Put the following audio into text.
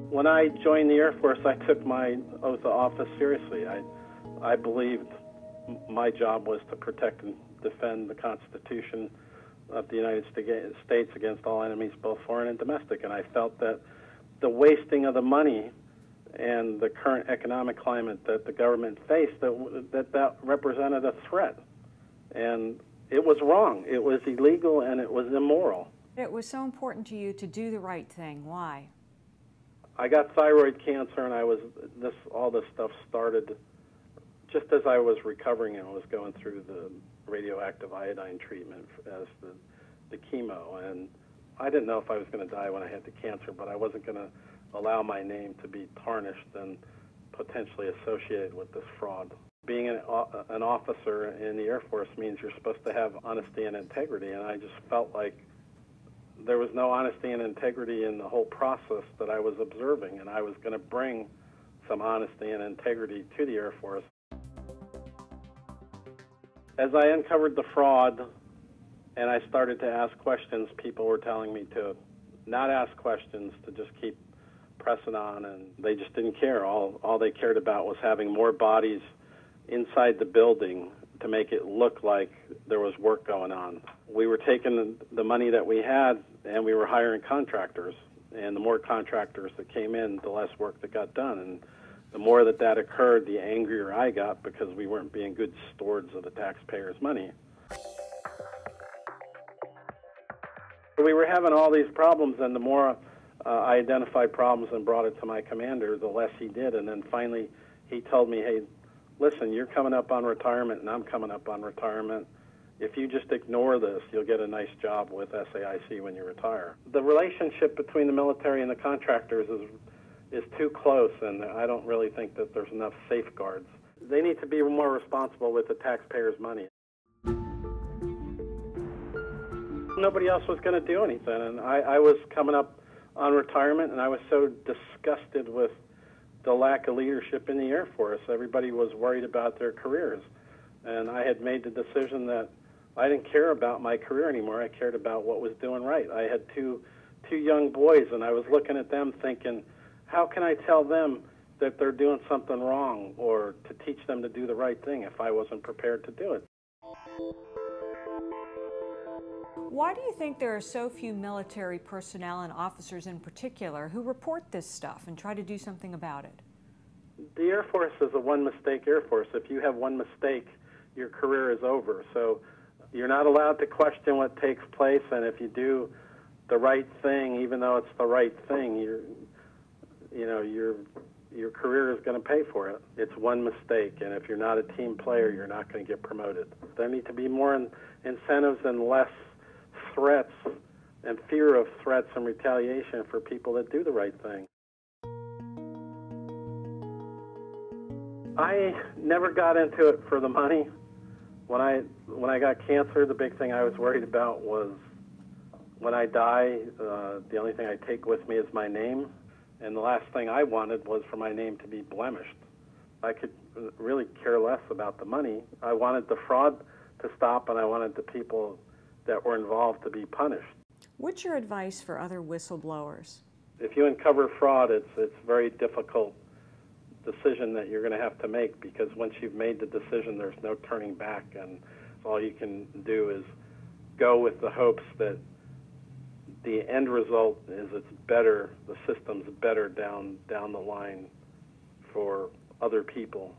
When I joined the Air Force, I took my oath of office seriously. I believed my job was to protect and defend the Constitution of the United States against all enemies, both foreign and domestic. And I felt that the wasting of the money and the current economic climate that the government faced, that represented a threat. And it was wrong. It was illegal and it was immoral. It was so important to you to do the right thing. Why? I got thyroid cancer, and all this stuff started just as I was recovering and was going through the radioactive iodine treatment as the chemo. And I didn't know if I was going to die when I had the cancer, but I wasn't going to allow my name to be tarnished and potentially associated with this fraud. Being an officer in the Air Force means you're supposed to have honesty and integrity, and I just felt like there was no honesty and integrity in the whole process that I was observing, and I was going to bring some honesty and integrity to the Air Force. As I uncovered the fraud and I started to ask questions, people were telling me to not ask questions, to just keep pressing on, and they just didn't care. All they cared about was having more bodies inside the building to make it look like there was work going on. We were taking the money that we had and we were hiring contractors, and the more contractors that came in, the less work that got done. And the more that occurred, the angrier I got because we weren't being good stewards of the taxpayers' money. We were having all these problems, and the more I identified problems and brought it to my commander, the less he did. And then finally he told me, hey, listen, you're coming up on retirement and I'm coming up on retirement. If you just ignore this, you'll get a nice job with SAIC when you retire. The relationship between the military and the contractors is too close, and I don't really think that there's enough safeguards. They need to be more responsible with the taxpayers' money. Nobody else was going to do anything, and I was coming up on retirement, and I was so disgusted with the lack of leadership in the Air Force. Everybody was worried about their careers, and I had made the decision that I didn't care about my career anymore. I cared about what was doing right. I had two young boys, and I was looking at them thinking, how can I tell them that they're doing something wrong or to teach them to do the right thing if I wasn't prepared to do it? Why do you think there are so few military personnel and officers in particular who report this stuff and try to do something about it? The Air Force is a one-mistake Air Force. If you have one mistake, your career is over. So you're not allowed to question what takes place, and if you do the right thing, even though it's the right thing, your career is going to pay for it. It's one mistake, and if you're not a team player, you're not going to get promoted. There need to be more incentives and less threats and fear of threats and retaliation for people that do the right thing. I never got into it for the money. When I got cancer, the big thing I was worried about was when I die, the only thing I take with me is my name. And the last thing I wanted was for my name to be blemished. I could really care less about the money. I wanted the fraud to stop, and I wanted the people that were involved to be punished. What's your advice for other whistleblowers? If you uncover fraud, it's a very difficult decision that you're going to have to make, because once you've made the decision, there's no turning back, and all you can do is go with the hopes that the end result is it's better, the system's better down the line for other people.